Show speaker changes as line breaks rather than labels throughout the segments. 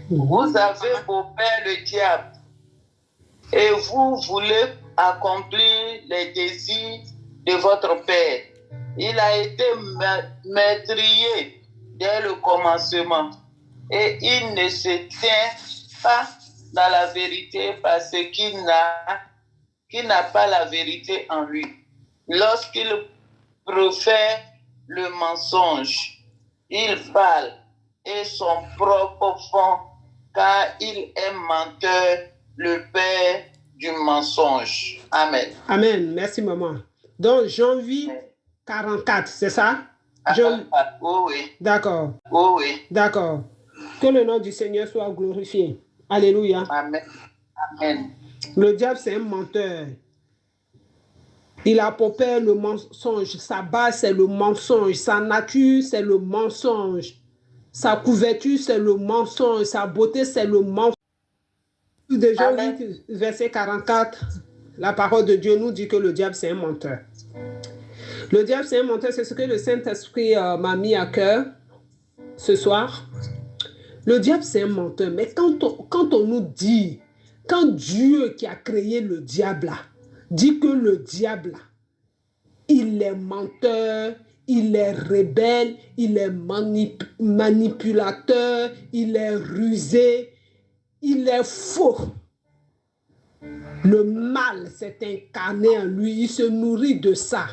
Vous avez pour père le diable et vous voulez accomplir les désirs de votre père. Il a été meurtrier dès le commencement et il ne se tient pas dans la vérité parce qu'il n'a pas la vérité en lui. Lorsqu'il profère le mensonge, il parle et son propre fond, car il est menteur, le père du mensonge. Amen.
Amen. Merci, maman. Donc, Jean 8, 44, c'est ça?
Oui.
D'accord.
Oui.
D'accord. Que le nom du Seigneur soit glorifié. Alléluia.
Amen. Amen.
Le diable, c'est un menteur. Il a pour père le mensonge. Sa base, c'est le mensonge. Sa nature, c'est le mensonge. Sa couverture, c'est le mensonge. Sa beauté, c'est le mensonge. De Jean 8, verset 44, la parole de Dieu nous dit que le diable, c'est un menteur. Le diable, c'est un menteur. C'est ce que le Saint-Esprit m'a mis à cœur ce soir. Le diable, c'est un menteur. Mais quand on nous dit, quand Dieu qui a créé le diable là, dit que le diable là, il est menteur, il est rebelle, il est manipulateur, il est rusé, il est faux. Le mal s'est incarné en lui, il se nourrit de ça.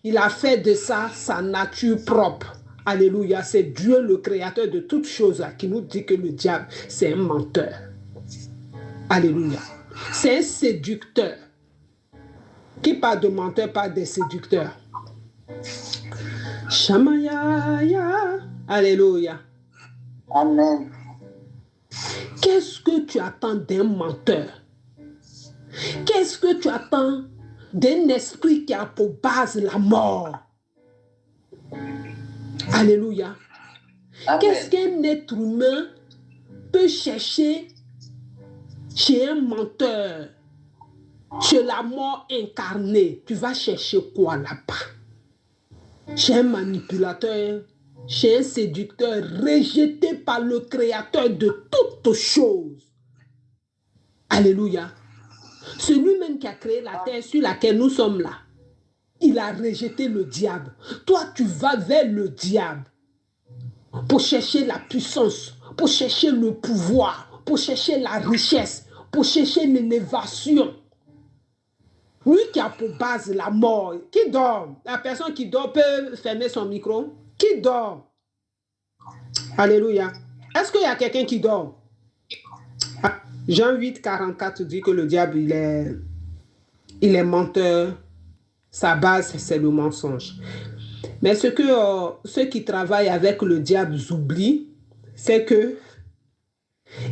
Il a fait de ça sa nature propre. Alléluia, c'est Dieu le créateur de toutes choses là, qui nous dit que le diable, c'est un menteur. Alléluia. C'est un séducteur. Qui parle de menteur parle des séducteurs. Shamayaya. Alléluia.
Amen.
Qu'est-ce que tu attends d'un menteur? Qu'est-ce que tu attends d'un esprit qui a pour base la mort? Alléluia. Qu'est-ce qu'un être humain peut chercher chez un menteur, chez la mort incarnée? Tu vas chercher quoi là-bas? Chez un manipulateur, chez un séducteur rejeté par le créateur de toutes choses. Alléluia. Celui même qui a créé la terre sur laquelle nous sommes là, il a rejeté le diable. Toi, tu vas vers le diable pour chercher la puissance, pour chercher le pouvoir, pour chercher la richesse, pour chercher l'élévation. Lui qui a pour base la mort, qui dort? La personne qui dort peut fermer son micro. Qui dort? Alléluia. Est-ce qu'il y a quelqu'un qui dort? Jean 8, 44 dit que le diable, il est menteur. Sa base, c'est le mensonge. Mais ce que ceux qui travaillent avec le diable oublient, c'est que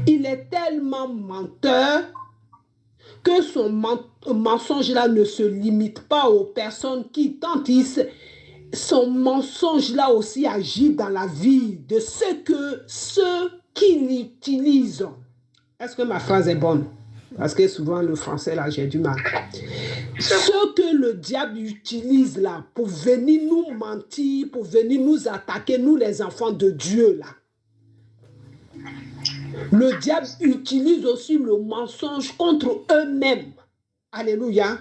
il est tellement menteur que son mensonge-là ne se limite pas aux personnes qui tentent. Son mensonge-là aussi agit dans la vie de ceux qui l'utilisent. Est-ce que ma phrase est bonne? Parce que souvent, le français, là, j'ai du mal. Ce que le diable utilise là pour venir nous mentir, pour venir nous attaquer, nous les enfants de Dieu là. Le diable utilise aussi le mensonge contre eux-mêmes. Alléluia.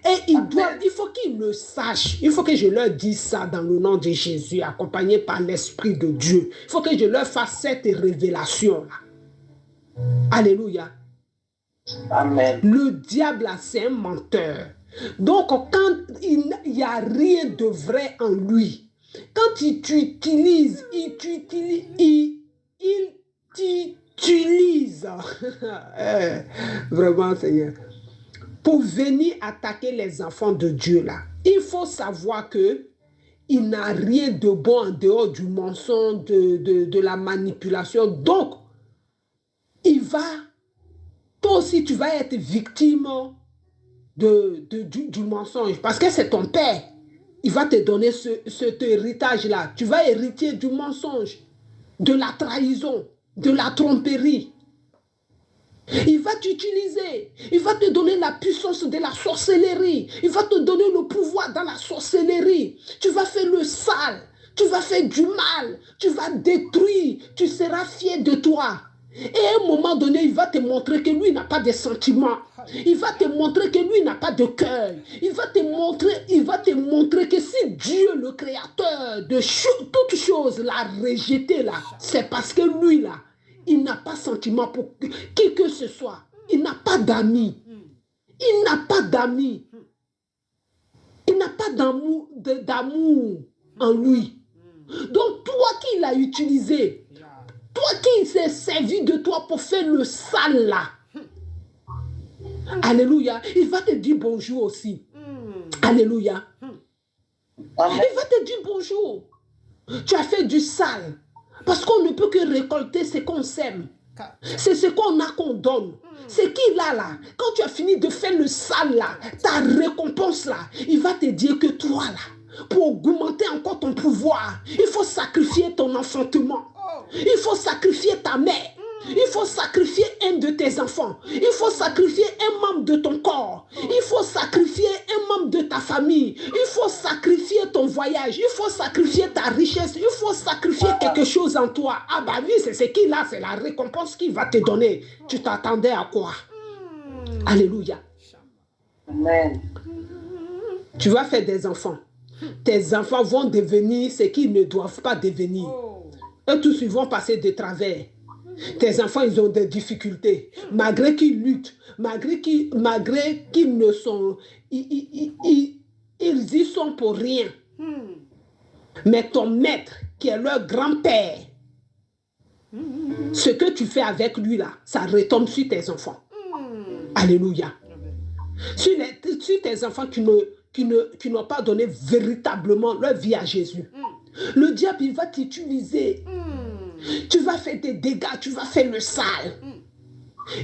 Et il faut qu'ils le sachent. Il faut que je leur dise ça dans le nom de Jésus, accompagné par l'Esprit de Dieu. Il faut que je leur fasse cette révélation là. Alléluia.
Amen.
Le diable, là, c'est un menteur. Donc, quand il n'y a rien de vrai en lui, quand il t'utilise, vraiment, Seigneur, pour venir attaquer les enfants de Dieu, là, il faut savoir que il n'a rien de bon en dehors du mensonge, de la manipulation. Donc, toi aussi, tu vas être victime du mensonge. Parce que c'est ton père. Il va te donner cet héritage-là. Tu vas hériter du mensonge, de la trahison, de la tromperie. Il va t'utiliser. Il va te donner la puissance de la sorcellerie. Il va te donner le pouvoir dans la sorcellerie. Tu vas faire le sale. Tu vas faire du mal. Tu vas détruire. Tu seras fier de toi. Et à un moment donné, il va te montrer que lui n'a pas de sentiments. Il va te montrer que lui n'a pas de cœur. Il va te montrer que si Dieu, le créateur de toutes choses, l'a rejeté là, c'est parce que lui là, il n'a pas sentiment pour qui que ce soit. Il n'a pas d'amis. Il n'a pas d'amis. Il n'a pas d'amour en lui. Donc toi qui l'as utilisé, toi qui s'est servi de toi pour faire le sale là, alléluia, il va te dire bonjour aussi. Alléluia. Il va te dire bonjour. Tu as fait du sale. Parce qu'on ne peut que récolter ce qu'on sème. C'est ce qu'on a qu'on donne. C'est qui là. Quand tu as fini de faire le sale là, ta récompense là, il va te dire que toi là, pour augmenter encore ton pouvoir, il faut sacrifier ton enfantement. Il faut sacrifier ta mère. Il faut sacrifier un de tes enfants. Il faut sacrifier un membre de ton corps. Il faut sacrifier un membre de ta famille. Il faut sacrifier ton voyage. Il faut sacrifier ta richesse. Il faut sacrifier quelque chose en toi. Ah bah oui, c'est ce qu'il a. C'est la récompense qu'il va te donner. Tu t'attendais à quoi? Alléluia.
Amen.
Tu vas faire des enfants. Tes enfants vont devenir ce qu'ils ne doivent pas devenir. Eux tous, ils vont passer de travers. Tes enfants, ils ont des difficultés. Malgré qu'ils luttent, malgré qu'ils ne sont... Ils y sont pour rien. Mais ton maître, qui est leur grand-père, ce que tu fais avec lui là, ça retombe sur tes enfants. Alléluia. Sur tes enfants qui n'ont pas donné véritablement leur vie à Jésus. Le diable, il va t'utiliser. Tu vas faire des dégâts, tu vas faire le sale.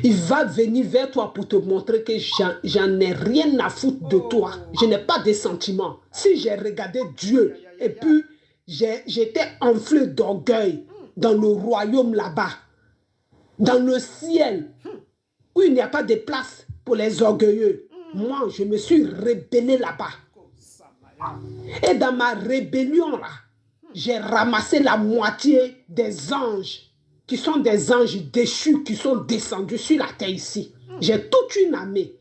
Il va venir vers toi pour te montrer que j'en ai rien à foutre de toi. Je n'ai pas de sentiments. Si j'ai regardé Dieu et puis j'étais enflé d'orgueil dans le royaume là-bas, dans le ciel, où il n'y a pas de place pour les orgueilleux. Moi, je me suis rébellé là-bas. Et dans ma rébellion là, j'ai ramassé la moitié des anges, qui sont des anges déchus, qui sont descendus sur la terre ici. J'ai toute une armée.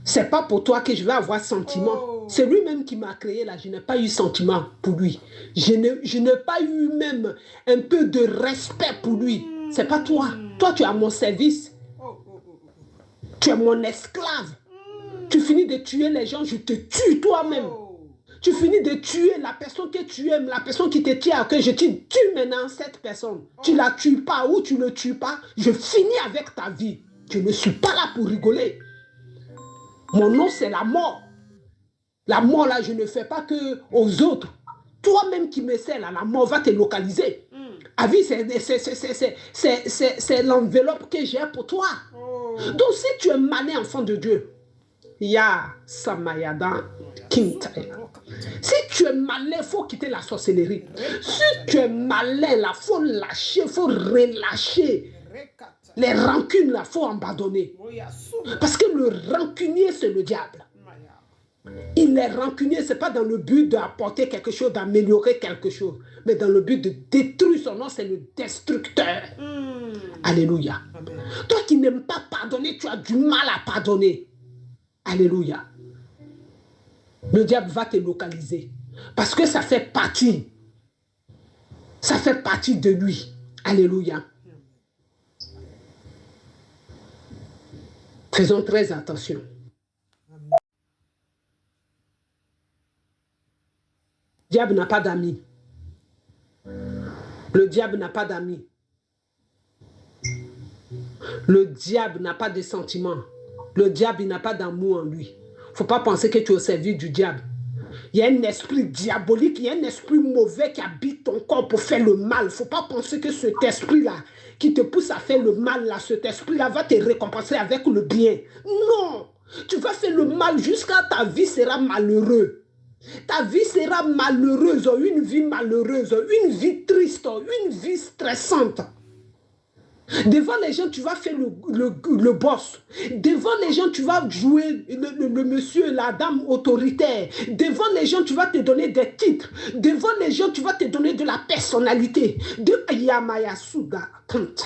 C'est pas pour toi que je vais avoir sentiment. C'est lui-même qui m'a créé là. Je n'ai pas eu sentiment pour lui. Je n'ai pas eu même un peu de respect pour lui. C'est pas toi. Toi, tu es à mon service. Tu es mon esclave. Tu finis de tuer les gens, je te tue toi-même. Tu finis de tuer la personne que tu aimes, la personne qui te tient à cœur. Je te tue maintenant cette personne. Tu la tues pas ou tu ne le tues pas. Je finis avec ta vie. Je ne suis pas là pour rigoler. Mon nom, c'est la mort. La mort, là, je ne fais pas que aux autres. Toi-même qui me sais, là, la mort va te localiser. Ah oui, c'est l'enveloppe que j'ai pour toi. Donc, si tu es malin, enfant de Dieu, Ya Samayada Kintaya. Si tu es malin, il faut quitter la sorcellerie. Si tu es malin, il faut lâcher, il faut relâcher. Les rancunes, il faut abandonner. Parce que le rancunier, c'est le diable. Il est rancunier, ce n'est pas dans le but d'apporter quelque chose, d'améliorer quelque chose, mais dans le but de détruire son nom, c'est le destructeur. Alléluia. Toi qui n'aimes pas pardonner, tu as du mal à pardonner. Alléluia. Le diable va te localiser. Parce que ça fait partie. Ça fait partie de lui. Alléluia. Faisons très attention. Le diable n'a pas d'amis. Le diable n'a pas d'amis. Le diable n'a pas de sentiments. Le diable, il n'a pas d'amour en lui. Il ne faut pas penser que tu es au service du diable. Il y a un esprit diabolique, il y a un esprit mauvais qui habite ton corps pour faire le mal. Il ne faut pas penser que cet esprit-là, qui te pousse à faire le mal, là, cet esprit-là va te récompenser avec le bien. Non! Tu vas faire le mal jusqu'à ta vie sera malheureuse. Ta vie sera malheureuse, une vie malheureuse, une vie triste, une vie stressante. Devant les gens, tu vas faire le boss. Devant les gens, tu vas jouer le monsieur, la dame autoritaire. Devant les gens, tu vas te donner des titres. Devant les gens, tu vas te donner de la personnalité. De Yamaya Suga Kant.